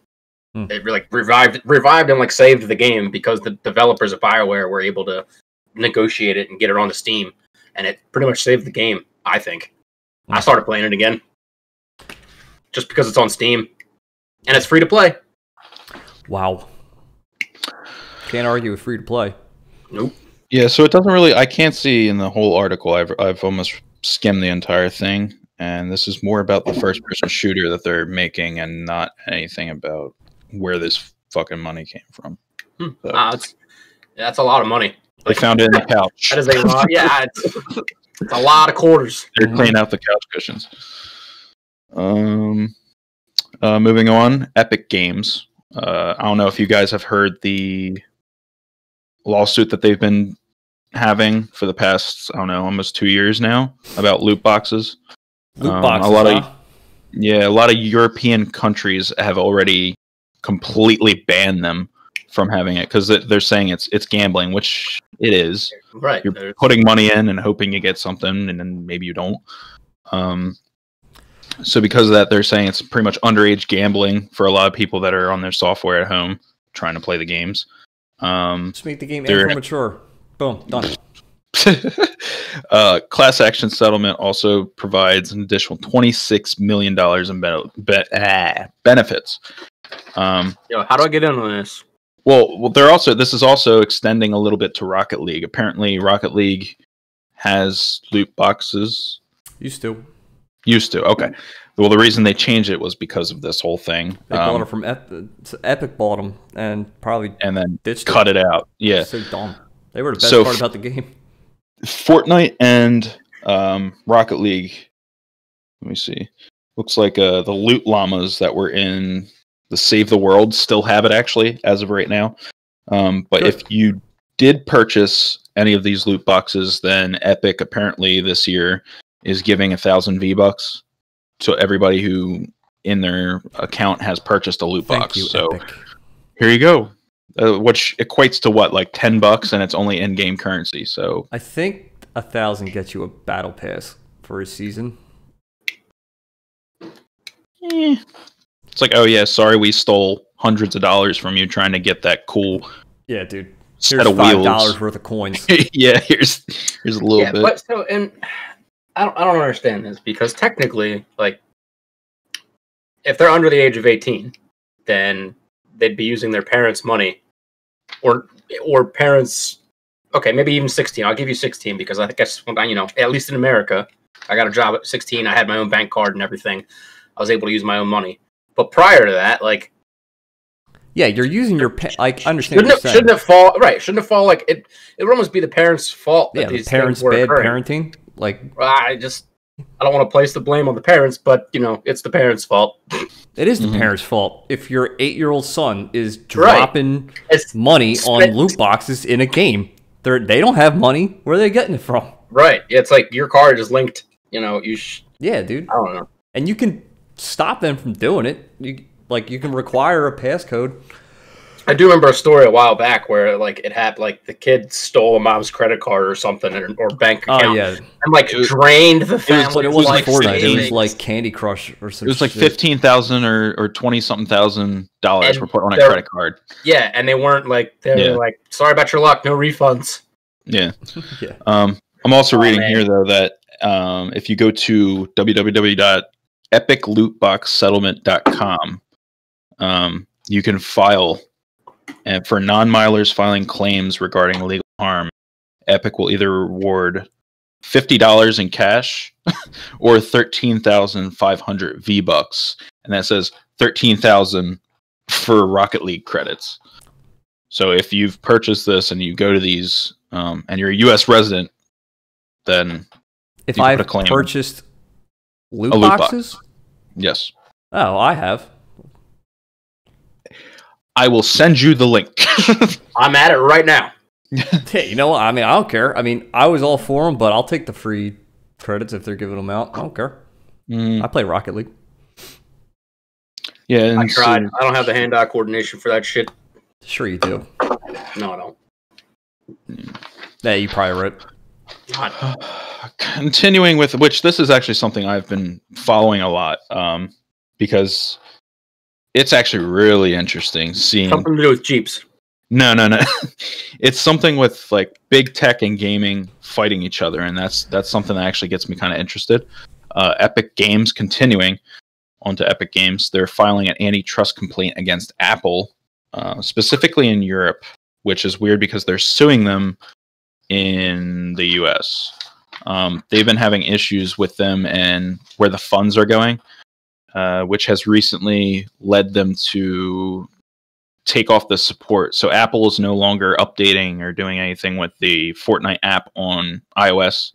[SPEAKER 3] It like revived and like saved the game because the developers of BioWare were able to negotiate it and get it onto Steam, and it pretty much saved the game. I think I started playing it again just because it's on Steam and it's free to play.
[SPEAKER 2] Wow, can't argue with free to play.
[SPEAKER 3] Nope.
[SPEAKER 1] Yeah, so it doesn't really. I can't see in the whole article. I've almost skimmed the entire thing, and this is more about the first-person shooter that they're making, and not anything about where this fucking money came from. So,
[SPEAKER 3] that's a lot of money.
[SPEAKER 1] They found it in the couch.
[SPEAKER 3] That is a lot. Yeah, it's a lot of quarters.
[SPEAKER 1] They're cleaning out the couch cushions. Moving on, Epic Games. I don't know if you guys have heard the lawsuit that they've been having for the past, I don't know, almost 2 years now about loot boxes.
[SPEAKER 2] Loot boxes,
[SPEAKER 1] a lot of European countries have already completely banned them from having it because they're saying it's gambling, which it is.
[SPEAKER 3] Right.
[SPEAKER 1] You're putting money in and hoping you get something, and then maybe you don't. So because of that, they're saying it's pretty much underage gambling for a lot of people that are on their software at home trying to play the games.
[SPEAKER 2] Just make the game mature. Boom, done.
[SPEAKER 1] Class action settlement also provides an additional $26 million in benefits.
[SPEAKER 3] How do I get in on this?
[SPEAKER 1] Well, this is also extending a little bit to Rocket League. Apparently, Rocket League has loot boxes.
[SPEAKER 2] Used to.
[SPEAKER 1] Okay. Well, the reason they changed it was because of this whole thing.
[SPEAKER 2] They bought it from Epic, bought them and
[SPEAKER 1] then cut it out. Yeah.
[SPEAKER 2] So dumb. They were the best part about the game.
[SPEAKER 1] Fortnite and Rocket League. Let me see. Looks like the loot llamas that were in the Save the World still have it actually as of right now. But if you did purchase any of these loot boxes, then Epic apparently this year is giving 1,000 V-Bucks to everybody who in their account has purchased a loot box. So
[SPEAKER 2] Epic.
[SPEAKER 1] Here you go. Which equates to what, like $10, and it's only in-game currency. So
[SPEAKER 2] I think 1,000 gets you a battle pass for a season.
[SPEAKER 1] It's like, oh yeah, sorry, we stole hundreds of dollars from you trying to get that cool.
[SPEAKER 2] Yeah, dude.
[SPEAKER 1] Here's
[SPEAKER 2] $5 worth of coins.
[SPEAKER 1] Yeah, here's a little bit.
[SPEAKER 3] But I don't understand this because technically, like, if they're under the age of 18, then they'd be using their parents' money, or parents. Okay, maybe even 16. I'll give you 16 because I guess at least in America, I got a job at 16. I had my own bank card and everything. I was able to use my own money. But prior to that, like,
[SPEAKER 2] yeah, you're using your like. Understand?
[SPEAKER 3] Shouldn't it fall like it? It would almost be the parents' fault.
[SPEAKER 2] Yeah, the parents' bad parenting. Like,
[SPEAKER 3] I don't want to place the blame on the parents, but it's the parents' fault.
[SPEAKER 2] It is the parents' fault if your 8-year-old son is dropping money on loot boxes in a game. They don't have money. Where are they getting it from?
[SPEAKER 3] Right. It's like your card is linked.
[SPEAKER 2] Yeah, dude.
[SPEAKER 3] I don't know.
[SPEAKER 2] And you can stop them from doing it. You can require a passcode.
[SPEAKER 3] I do remember a story a while back where it happened. Like the kid stole a mom's credit card or something or bank account.
[SPEAKER 2] Oh yeah,
[SPEAKER 3] and drained the family.
[SPEAKER 2] But it wasn't Fortnite. It was like Candy Crush or something.
[SPEAKER 1] It was like $15,000 or $20-something thousand were put on a credit card.
[SPEAKER 3] Yeah, and they weren't like were like, sorry about your luck, no refunds.
[SPEAKER 1] Yeah.
[SPEAKER 2] Yeah.
[SPEAKER 1] I'm also reading here though that if you go to www.epiclootboxsettlement.com, you can file. And for non-milers filing claims regarding illegal harm, Epic will either reward $50 in cash or 13,500 V-Bucks. And that says 13,000 for Rocket League credits. So if you've purchased this and you go to these and you're a U.S. resident, then
[SPEAKER 2] if I've purchased loot boxes?
[SPEAKER 1] Yes.
[SPEAKER 2] Oh, I have.
[SPEAKER 1] I will send you the link.
[SPEAKER 3] I'm at it right now.
[SPEAKER 2] Hey, you know what? I mean, I don't care. I mean, I was all for them, but I'll take the free credits if they're giving them out. I don't care. I play Rocket League.
[SPEAKER 1] Yeah,
[SPEAKER 3] I tried. I don't have the hand-eye coordination for that shit.
[SPEAKER 2] Sure you do.
[SPEAKER 3] No, I don't.
[SPEAKER 2] Yeah, you probably right.
[SPEAKER 1] Continuing with which, this is actually something I've been following a lot because it's actually really interesting seeing
[SPEAKER 3] something to do with Jeeps.
[SPEAKER 1] No. It's something with like big tech and gaming fighting each other, and that's something that actually gets me kind of interested. Epic Games, continuing onto Epic Games, they're filing an antitrust complaint against Apple, specifically in Europe, which is weird because they're suing them in the US. They've been having issues with them and where the funds are going, which has recently led them to take off the support. So Apple is no longer updating or doing anything with the Fortnite app on iOS.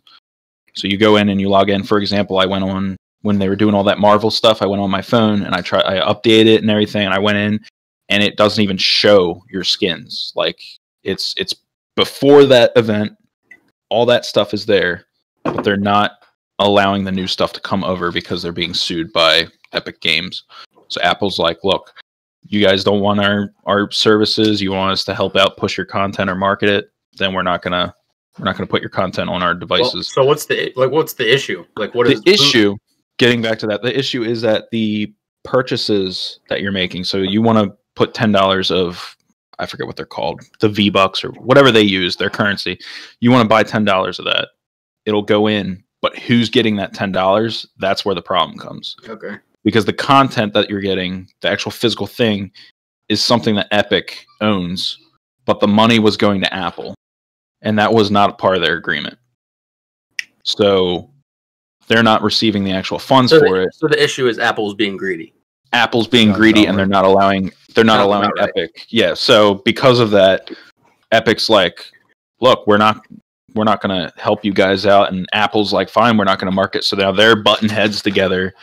[SPEAKER 1] So you go in and you log in. For example, I went on when they were doing all that Marvel stuff. I went on my phone and I updated it and everything. And I went in and it doesn't even show your skins. Like it's before that event. All that stuff is there, but they're not allowing the new stuff to come over because they're being sued by Epic Games. So Apple's like, look, you guys don't want our services. You want us to help out, push your content or market it. Then we're not gonna put your content on our devices.
[SPEAKER 3] Well, so what's the issue? Like, what is
[SPEAKER 1] the issue? Getting back to that, the issue is that the purchases that you're making. So you want to put $10 of, I forget what they're called, the V-Bucks or whatever they use, their currency. You want to buy $10 of that. It'll go in, but who's getting that $10? That's where the problem comes.
[SPEAKER 3] Okay.
[SPEAKER 1] Because the content that you're getting, the actual physical thing, is something that Epic owns, but the money was going to Apple, and that was not part of their agreement. So they're not receiving the actual funds for it.
[SPEAKER 3] So the issue is Apple's being greedy.
[SPEAKER 1] Apple's being greedy, and they're not allowing Epic. Yeah. So because of that, Epic's like, look, we're not going to help you guys out, and Apple's like, fine, we're not going to market. So now they're butting heads together.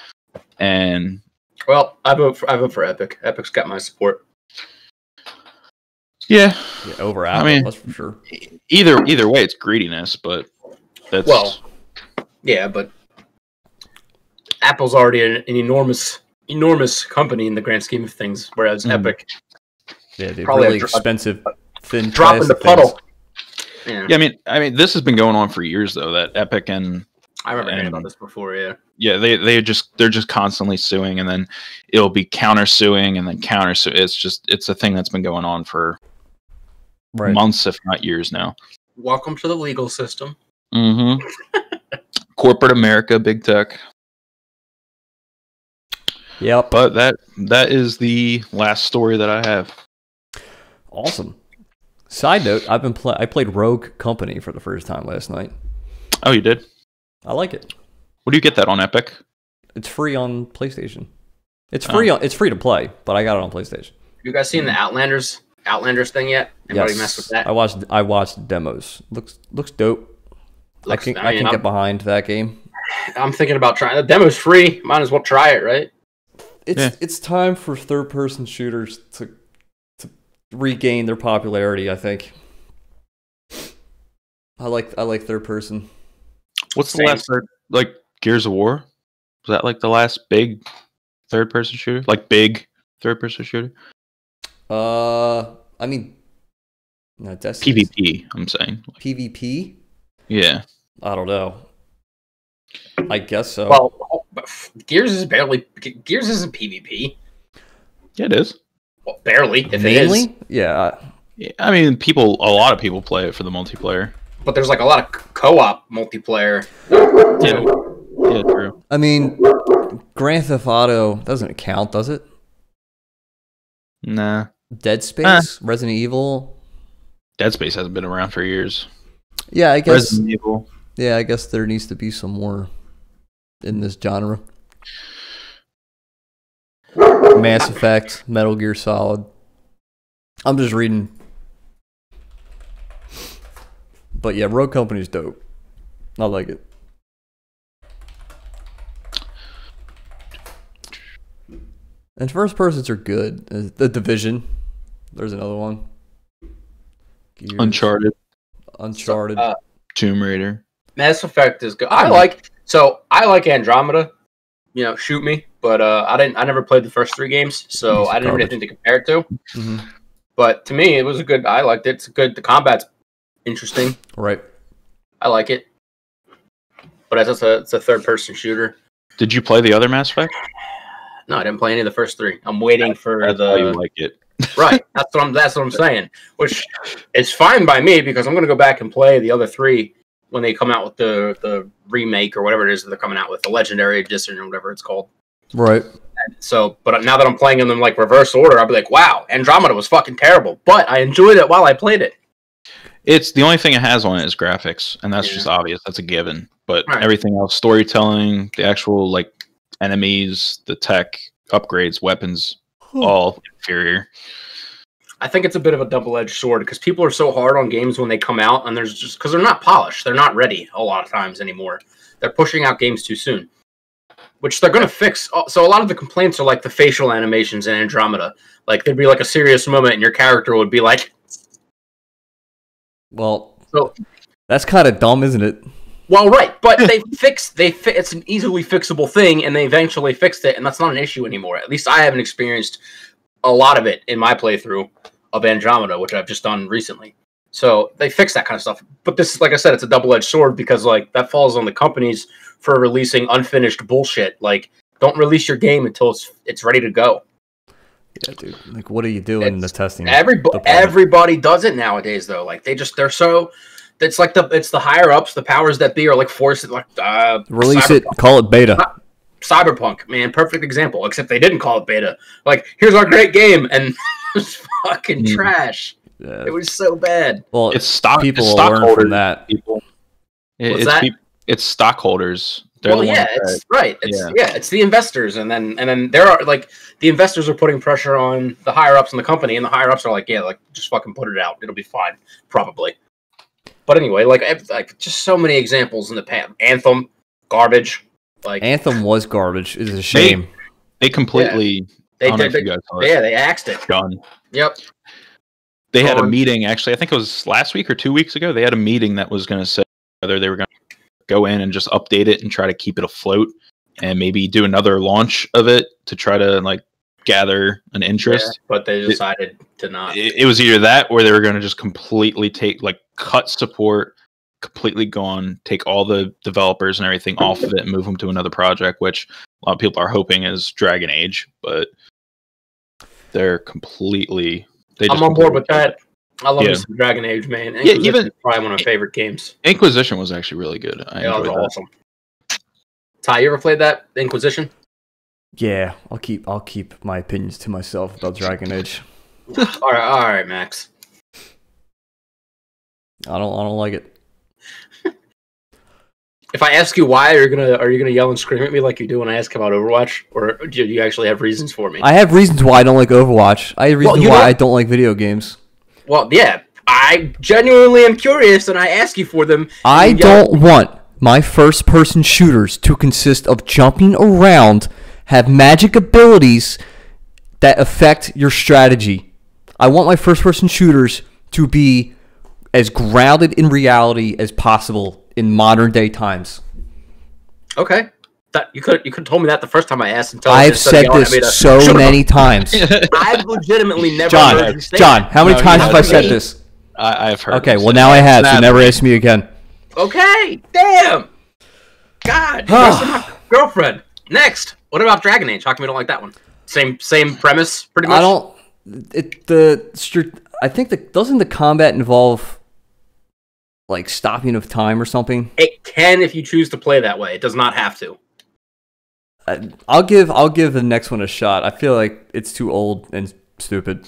[SPEAKER 1] And
[SPEAKER 3] well, I vote for Epic. Epic's got my support.
[SPEAKER 2] Yeah, over Apple, I mean, that's for sure.
[SPEAKER 1] Either way, it's greediness, but that's
[SPEAKER 3] yeah, but Apple's already an enormous company in the grand scheme of things, whereas Epic,
[SPEAKER 2] they're really expensive, thin
[SPEAKER 3] drop in the puddle.
[SPEAKER 1] Yeah, I mean, this has been going on for years though. That Epic and
[SPEAKER 3] I remember hearing about this before.
[SPEAKER 1] Yeah, they're just constantly suing, and then it'll be countersuing, and then countersuing. It's a thing that's been going on for months, if not years now.
[SPEAKER 3] Welcome to the legal system.
[SPEAKER 1] Mm-hmm. Corporate America, big tech.
[SPEAKER 2] Yep.
[SPEAKER 1] But that is the last story that I have.
[SPEAKER 2] Awesome. Side note: I played Rogue Company for the first time last night.
[SPEAKER 1] Oh, you did?
[SPEAKER 2] I like it.
[SPEAKER 1] What do you get that on Epic?
[SPEAKER 2] It's free on PlayStation. It's free. It's free to play, but I got it on PlayStation.
[SPEAKER 3] You guys seen the Outlanders thing yet? Anybody mess with that?
[SPEAKER 2] I watched demos. Looks dope. I can get behind that game.
[SPEAKER 3] I'm thinking about trying. The demo's free. Might as well try it, right?
[SPEAKER 2] It's time for third-person shooters to regain their popularity. I think. I like third-person.
[SPEAKER 1] What's the last like Gears of War? Was that like the last big third-person shooter? Like big third-person shooter?
[SPEAKER 2] I mean, no,
[SPEAKER 1] PvP. I'm saying
[SPEAKER 2] PvP.
[SPEAKER 1] Yeah,
[SPEAKER 2] I don't know. I guess so.
[SPEAKER 3] Well, Gears isn't PvP.
[SPEAKER 1] Yeah, it is.
[SPEAKER 3] Well, barely. If
[SPEAKER 2] Mainly?
[SPEAKER 3] It is.
[SPEAKER 2] Yeah.
[SPEAKER 1] I mean, a lot of people play it for the multiplayer.
[SPEAKER 3] But there's like a lot of co-op multiplayer.
[SPEAKER 1] Yeah, true.
[SPEAKER 2] I mean, Grand Theft Auto doesn't count, does it?
[SPEAKER 1] Nah.
[SPEAKER 2] Dead Space, Resident Evil.
[SPEAKER 1] Dead Space hasn't been around for years.
[SPEAKER 2] Yeah, I guess.
[SPEAKER 1] Resident Evil.
[SPEAKER 2] Yeah, I guess there needs to be some more in this genre. Mass Effect, Metal Gear Solid. I'm just reading. But yeah, Rogue Company's dope. I like it. And first persons are good. The Division. There's another one. Gears. Uncharted.
[SPEAKER 1] Tomb Raider.
[SPEAKER 3] Mass Effect is good. I like Andromeda. You know, shoot me. But I never played the first 3 games, so I didn't have anything to compare it to.
[SPEAKER 2] Mm-hmm.
[SPEAKER 3] But to me, it was I liked it. It's good. The combat's interesting.
[SPEAKER 2] Right.
[SPEAKER 3] I like it. But it's a third-person shooter.
[SPEAKER 1] Did you play the other Mass Effect?
[SPEAKER 3] No, I didn't play any of the first 3. I'm waiting for
[SPEAKER 1] that's
[SPEAKER 3] the.
[SPEAKER 1] How you like it,
[SPEAKER 3] right? That's what I'm saying. Which is fine by me because I'm going to go back and play the other 3 when they come out with the remake or whatever it is that they're coming out with, the Legendary Edition or whatever it's called.
[SPEAKER 2] Right.
[SPEAKER 3] And so, but now that I'm playing them in like reverse order, I'll be like, wow, Andromeda was fucking terrible, but I enjoyed it while I played it.
[SPEAKER 1] It's the only thing it has on it is graphics, and that's just obvious. That's a given. But everything else, storytelling, the actual like enemies, the tech, upgrades, weapons, all inferior.
[SPEAKER 3] I think it's a bit of a double-edged sword because people are so hard on games when they come out, and there's just because they're not polished, they're not ready a lot of times anymore. They're pushing out games too soon, which they're going to fix. So a lot of the complaints are like the facial animations in Andromeda. Like there'd be like a serious moment, and your character would be like,
[SPEAKER 2] "Well, so that's kind of dumb, isn't it?"
[SPEAKER 3] Well, right, but it's an easily fixable thing, and they eventually fixed it, and that's not an issue anymore. At least I haven't experienced a lot of it in my playthrough of Andromeda, which I've just done recently. So they fixed that kind of stuff. But this, like I said, it's a double-edged sword because like that falls on the companies for releasing unfinished bullshit. Like, don't release your game until it's ready to go.
[SPEAKER 2] Yeah, dude. Like, what are you doing in the testing?
[SPEAKER 3] Everybody does it nowadays, though. Like, they're so. It's like the higher ups, the powers that be, are like forced like
[SPEAKER 2] release it, call it beta.
[SPEAKER 3] Cyberpunk, man, perfect example. Except they didn't call it beta. Like, here's our great game, and it's fucking trash. Yeah. It was so bad.
[SPEAKER 2] Well, people will learn from that.
[SPEAKER 1] It's stockholders.
[SPEAKER 3] It's right. It's the investors, and then there are like the investors are putting pressure on the higher ups in the company, and the higher ups are like, yeah, like just fucking put it out. It'll be fine, probably. But anyway, like just so many examples in the past. Anthem, garbage. Like
[SPEAKER 2] Anthem was garbage. It's a shame.
[SPEAKER 1] They completely.
[SPEAKER 3] They axed it.
[SPEAKER 1] Done.
[SPEAKER 3] Yep.
[SPEAKER 1] They had a meeting. Actually, I think it was last week or 2 weeks ago. They had a meeting that was going to say whether they were going to go in and just update it and try to keep it afloat, and maybe do another launch of it to try to like gather an interest.
[SPEAKER 3] But they decided to not.
[SPEAKER 1] It was either that or they were going to just completely cut support, completely gone, take all the developers and everything off of it and move them to another project, which a lot of people are hoping is Dragon Age, but they're completely.
[SPEAKER 3] I'm on board with that. I love some Dragon Age, man. Inquisition is probably one of my favorite games.
[SPEAKER 1] Inquisition was actually really good. I enjoyed
[SPEAKER 3] that. Awesome. Ty, you ever played that Inquisition?
[SPEAKER 2] Yeah, I'll keep my opinions to myself about Dragon Age.
[SPEAKER 3] all right, Max.
[SPEAKER 2] I don't like it.
[SPEAKER 3] If I ask you why, are you gonna yell and scream at me like you do when I ask about Overwatch, or do you actually have reasons for me?
[SPEAKER 2] I have reasons why I don't like Overwatch. I have reasons why I don't like video games.
[SPEAKER 3] Well, yeah, I genuinely am curious, and I ask you for them.
[SPEAKER 2] I don't want my first-person shooters to consist of jumping around, have magic abilities that affect your strategy. I want my first-person shooters to be as grounded in reality as possible in modern day times.
[SPEAKER 3] Okay. You could have told me that the first time I asked.
[SPEAKER 2] I've said this so many times.
[SPEAKER 3] I've legitimately never heard you say
[SPEAKER 2] John, how many times have I said this?
[SPEAKER 1] I've heard.
[SPEAKER 2] Okay, well now I have, so never ask me again.
[SPEAKER 3] Okay, damn. God, you're my girlfriend. Next, what about Dragon Age? How come you don't like that one? Same premise, pretty much.
[SPEAKER 2] I think doesn't the combat involve like stopping of time or something?
[SPEAKER 3] It can if you choose to play that way. It does not have to.
[SPEAKER 2] I'll give the next one a shot. I feel like it's too old and stupid.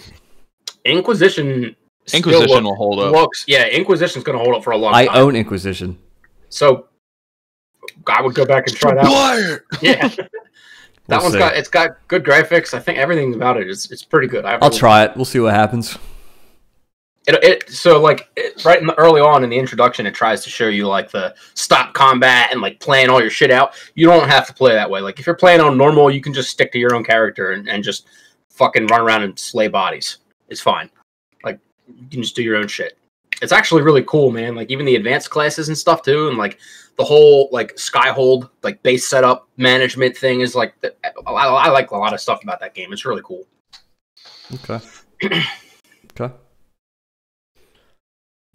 [SPEAKER 3] Inquisition
[SPEAKER 1] will hold up.
[SPEAKER 3] Inquisition's going to hold up for a long time.
[SPEAKER 2] I own Inquisition.
[SPEAKER 3] So I would go back and try that one. Yeah. It's got good graphics. I think everything about it is pretty good.
[SPEAKER 2] I'll try it. We'll see what happens.
[SPEAKER 3] Right early on in the introduction, it tries to show you like the stop combat and like playing all your shit out. You don't have to play that way. Like if you're playing on normal, you can just stick to your own character and just fucking run around and slay bodies. It's fine. Like you can just do your own shit. It's actually really cool, man. Like even the advanced classes and stuff too, and like the whole like Skyhold like base setup management thing is like I like a lot of stuff about that game. It's really cool.
[SPEAKER 2] Okay. Okay.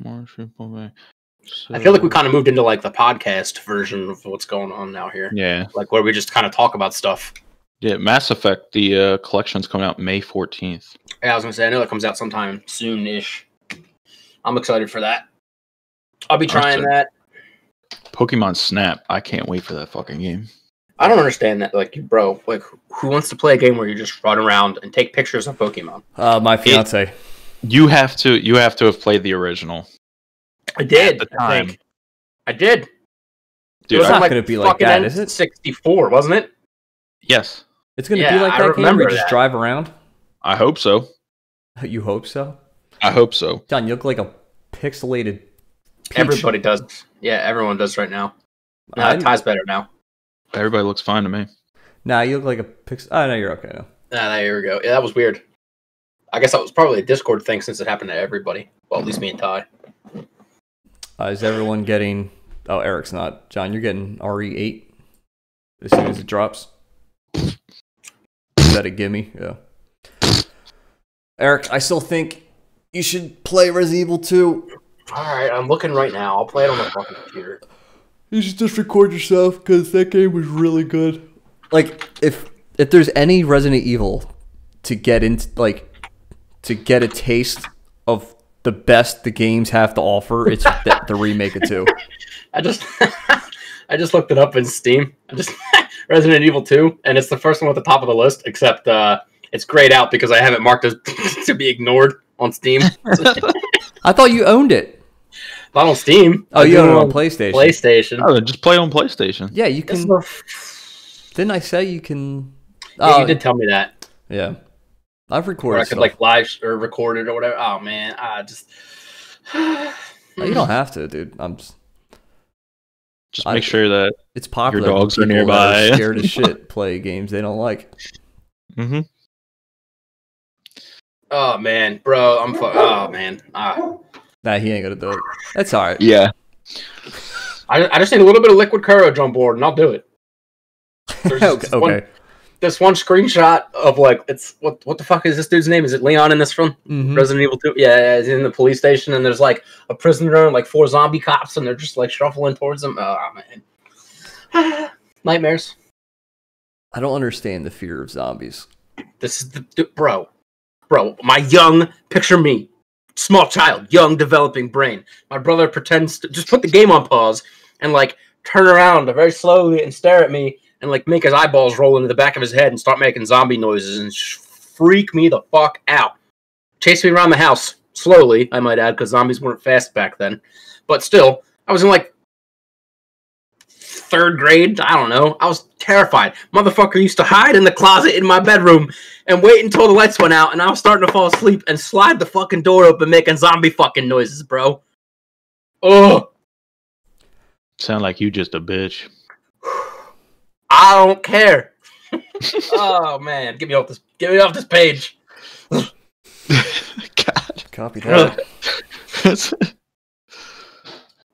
[SPEAKER 3] I feel like we kind of moved into like the podcast version of what's going on now here.
[SPEAKER 1] Yeah.
[SPEAKER 3] Like where we just kind of talk about stuff.
[SPEAKER 1] Yeah, Mass Effect, the collection's coming out May 14th.
[SPEAKER 3] Yeah, I was going to say, I know that comes out sometime soon-ish. I'm excited for that. I'll be trying that.
[SPEAKER 1] Pokemon Snap. I can't wait for that fucking game.
[SPEAKER 3] I don't understand that. Like, bro, like, who wants to play a game where you just run around and take pictures of Pokemon?
[SPEAKER 2] My fiance.
[SPEAKER 1] You have to have played the original.
[SPEAKER 3] I did. At the time. I did.
[SPEAKER 2] Dude, it's not going to be like that, is it?
[SPEAKER 3] 64, wasn't it?
[SPEAKER 1] Yes.
[SPEAKER 2] It's going to be like that game where you just drive around?
[SPEAKER 1] I hope so.
[SPEAKER 2] You hope so?
[SPEAKER 1] I hope so.
[SPEAKER 2] John, you look like a pixelated peach.
[SPEAKER 3] Everybody does. Yeah, everyone does right now. Ty's better now.
[SPEAKER 1] Everybody looks fine to me.
[SPEAKER 2] Nah, you look like a pixel. Oh, no, you're okay now.
[SPEAKER 3] There we go. Yeah, that was weird. I guess that was probably a Discord thing since it happened to everybody. Well, at least me and Ty.
[SPEAKER 2] Is everyone getting... Oh, Eric's not. John, you're getting RE8 as soon as it drops. Is that a gimme? Yeah. Eric, I still think you should play Resident Evil 2.
[SPEAKER 3] Alright, I'm looking right now. I'll play it on the fucking computer.
[SPEAKER 2] You should just record yourself, because that game was really good. Like, if there's any Resident Evil to get into, like, to get a taste of the best the games have to offer, it's the remake of 2.
[SPEAKER 3] I just looked it up in Steam. Resident Evil 2, and it's the first one at the top of the list, except it's grayed out because I have it marked as to be ignored on Steam.
[SPEAKER 2] I thought you owned it.
[SPEAKER 3] Not on Steam.
[SPEAKER 2] Oh, you own it on PlayStation.
[SPEAKER 3] PlayStation.
[SPEAKER 1] Oh, just play on PlayStation.
[SPEAKER 2] Yeah, you can. Didn't I say you can?
[SPEAKER 3] Yeah, you did tell me that.
[SPEAKER 2] Yeah, I've recorded.
[SPEAKER 3] Or I could like live or record it or whatever. Oh man, I just.
[SPEAKER 2] You don't have to, dude. I'm just.
[SPEAKER 1] Just make sure that
[SPEAKER 2] it's popular.
[SPEAKER 1] Your dogs are nearby.
[SPEAKER 2] Are scared as shit. Play games they don't like.
[SPEAKER 1] Mm-hmm.
[SPEAKER 3] Oh man, bro, oh man.
[SPEAKER 2] Nah, he ain't gonna do it. That's all right.
[SPEAKER 1] Yeah.
[SPEAKER 3] I just need a little bit of liquid courage on board, and I'll do it.
[SPEAKER 2] Okay.
[SPEAKER 3] This one screenshot of like it's what the fuck is this dude's name? Is it Leon in this one?
[SPEAKER 2] Mm-hmm.
[SPEAKER 3] Resident Evil 2? Yeah, he's in the police station, and there's like a prisoner and like 4 zombie cops, and they're just like shuffling towards him. Oh man, nightmares.
[SPEAKER 2] I don't understand the fear of zombies.
[SPEAKER 3] This is the bro. My young picture me, small child, young developing brain. My brother pretends to just put the game on pause and like turn around very slowly and stare at me and like make his eyeballs roll into the back of his head and start making zombie noises and freak me the fuck out. Chase me around the house slowly, I might add, because zombies weren't fast back then. But still, I was in like 3rd grade. I don't know. I was terrified. Motherfucker used to hide in the closet in my bedroom and wait until the lights went out, and I was starting to fall asleep and slide the fucking door open, making zombie fucking noises, bro. Ugh.
[SPEAKER 1] Sound like you just a bitch.
[SPEAKER 3] I don't care. Oh man, get me off this page.
[SPEAKER 1] God.
[SPEAKER 2] Copy that.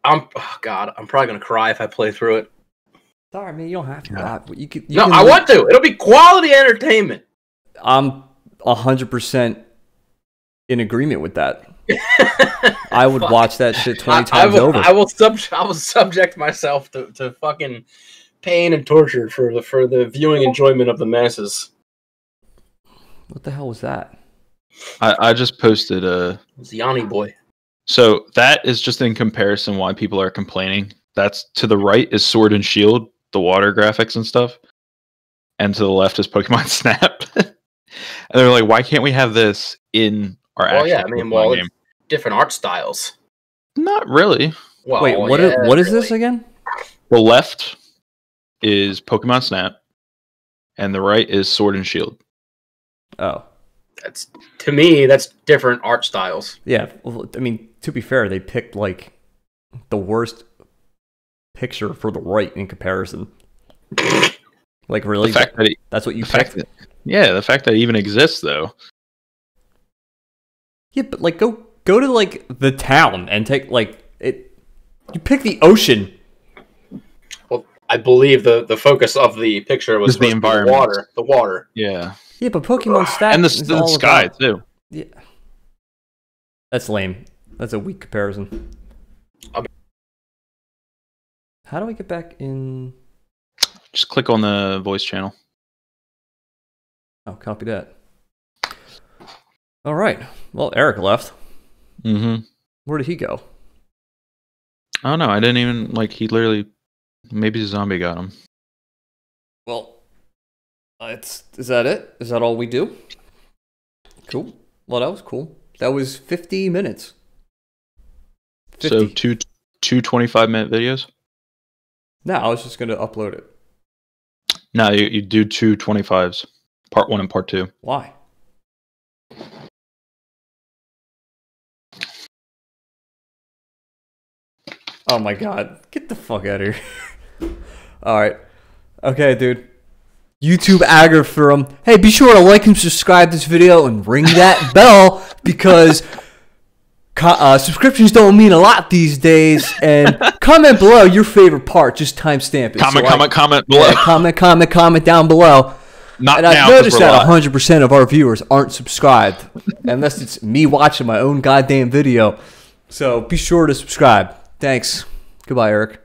[SPEAKER 3] I'm probably gonna cry if I play through it.
[SPEAKER 2] Sorry, man, you don't have to.
[SPEAKER 3] I want to. It'll be quality entertainment.
[SPEAKER 2] I'm 100% in agreement with that. I would watch that shit 20 times over.
[SPEAKER 3] I will subject myself to fucking pain and torture for the viewing enjoyment of the masses.
[SPEAKER 2] What the hell was that?
[SPEAKER 1] I just posted
[SPEAKER 3] It's Yanni boy.
[SPEAKER 1] So that is just in comparison why people are complaining. That's to the right is Sword and Shield, the water graphics and stuff. And to the left is Pokemon Snap. And they're like, why can't we have this in our actual Pokemon game?
[SPEAKER 3] It's different art styles.
[SPEAKER 1] Not really.
[SPEAKER 2] Well, wait, what is this again?
[SPEAKER 1] The left is Pokemon Snap, and the right is Sword and Shield.
[SPEAKER 2] Oh.
[SPEAKER 3] To me, that's different art styles.
[SPEAKER 2] Yeah, well, I mean, to be fair, they picked like the worst picture for the right in comparison. Like, really? That's what you picked?
[SPEAKER 1] The fact that it even exists, though.
[SPEAKER 2] Yeah, but like, go to like the town and take like it. You pick the ocean.
[SPEAKER 3] Well, I believe the focus of the picture was
[SPEAKER 1] the environment,
[SPEAKER 3] the water.
[SPEAKER 1] Yeah.
[SPEAKER 2] Yeah, but Pokemon Snap
[SPEAKER 1] and the sky too.
[SPEAKER 2] Yeah, that's lame. That's a weak comparison. How do I get back in?
[SPEAKER 1] Just click on the voice channel.
[SPEAKER 2] Oh, copy that. All right. Well, Eric left.
[SPEAKER 1] Mm-hmm.
[SPEAKER 2] Where did he go?
[SPEAKER 1] I don't know. I didn't even he literally. Maybe the zombie got him.
[SPEAKER 2] Well, is that it? Is that all we do? Cool. Well, that was cool. That was 50 minutes. 50.
[SPEAKER 1] So two 25-minute videos?
[SPEAKER 2] No, I was just going to upload it.
[SPEAKER 1] No, you do 2 25s. Part 1 and part 2.
[SPEAKER 2] Why? Oh my god. Get the fuck out of here. Alright. Okay, dude. YouTube algorithm. Hey, be sure to like and subscribe this video and ring that bell because subscriptions don't mean a lot these days. And comment below your favorite part. Just timestamp it.
[SPEAKER 1] Comment below.
[SPEAKER 2] Yeah, comment down below.
[SPEAKER 1] Not
[SPEAKER 2] and I've
[SPEAKER 1] now,
[SPEAKER 2] noticed that 100% of our viewers aren't subscribed, unless it's me watching my own goddamn video. So be sure to subscribe. Thanks. Goodbye, Eric.